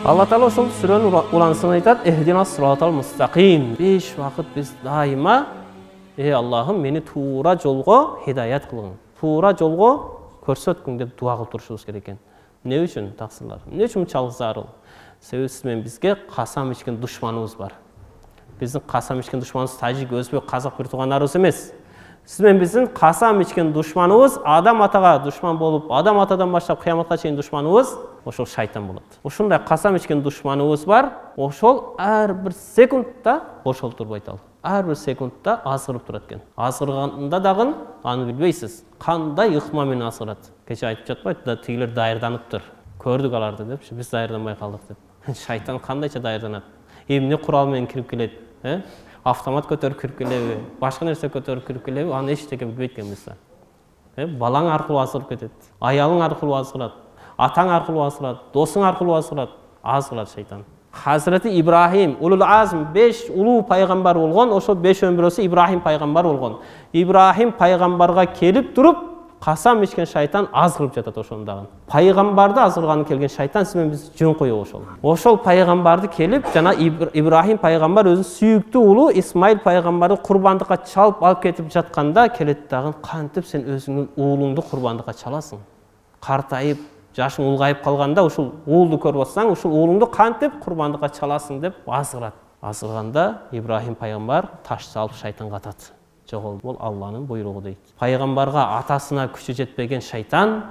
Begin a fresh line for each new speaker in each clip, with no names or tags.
Алла Таала ошол сүрөнүн улансын айтат: "Эхдинас сиротал мустақим". 5 вакыт биз дайыма: "Ey Аллахым, мени туура жолго хидаят кылгын, туура жолго көрсөткүң" деп дуа кылып турушубуз керек экен. Эмне үчүн таксырлар? Эмне үчүн чалгы зарыл? Себеби сиз менен бизге касам ичкен душманыбыз бар. Биздин касам ичкен душманыбыз тажик, өзбек, казак бир туугандарыбыз эмес. Сиз менен биздин касам ичкен душманыбыз, Адам атага душман болуп, Адам атадан баштап кыяматка чейин душманыбыз ошол шайтан болот. Ошондой касам ичкен душманыбыз бар. Ошол ар бир секундта ошол турбайт ал. Ар бир секундта азгырып турат экен. Азгырганда дагы аны билбейсиз. Кандай ыкма менен азгырат. Кече айтып жатпайт да, тигилер даярданыптыр. Көрдүк аларды депчи, биз даярданбай калдык деп. Шайтан кандайча даярданат? Эмне курал менен кирип келет? Автомат көтөрүп кирип келеби? Башка нерсе көтөрүп кирип келеби? Аны эчтеке билбейт экенбиз. Балаң аркылуу азгырып кетет. Аялың аркылуу азгырат. Атаң аркылуу азгырат. Досуң аркылуу азгырат. Азгырат шайтан. Hazreti İbrahim, ulul azm 5 улуу пайгамбар болгон, ошо 5-өн бирөөсү Ибрахим пайгамбар болгон. Ибрахим пайгамбарга келип туруп, касам ичкен шайтан азгырып жатат ошондагы. Пайгамбарды азгырганы келген шайтан сиз менен биз жөн коёбу ошол. Ошол пайгамбарды келип, жана Ибрахим пайгамбар өзүнүн сүйүктүү улу Исмаил пайгамбарды курбандыкка чалып алып кетип жатканда келет дагы: "Кантип сен өзүңдүн уулуңду курбандыкка чаласың? Картайып, жашың улгайып калганда ушул уулду көрүп атсаң, ушул уулуңду кантип курбандыкка чаласың" деп азгырат. Азгырганда Ибрахим пайгамбар ташты алып шайтанга атат. Жогол, бул Алланын буйругу дейт. Пайгамбарга атасына күчү жетпеген шайтан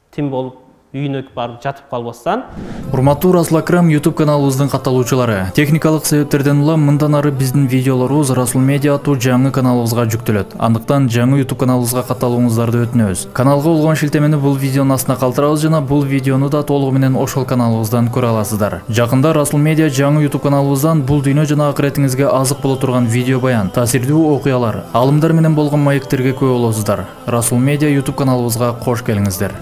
тим болуп үйүнө барып жатып калбастан.
Урматтуу Расул Акрам YouTube каналыбыздын катталуучулары, техникалык себептерден улам мындан ары биздин видеолорубуз Расул Медиа аттуу жаңы каналыбызга жүктөлөт. Андыктан жаңы YouTube каналыбызга катталууңуздарды өтүнөбүз. Каналга болгон шилтемени бул видеонун астына калтырабыз жана бул видеону да толугу менен ошол каналыбыздан көрө аласыздар. Жакында Расул Медиа жаңы YouTube каналыбыздан бул дүйнө жана акыретиңизге азык боло турган видео баян, таасирдүү окуялар, алымдар менен болгон маектерге күбө болосуздар. Расул Медиа YouTube каналыбызга кош келиңиздер.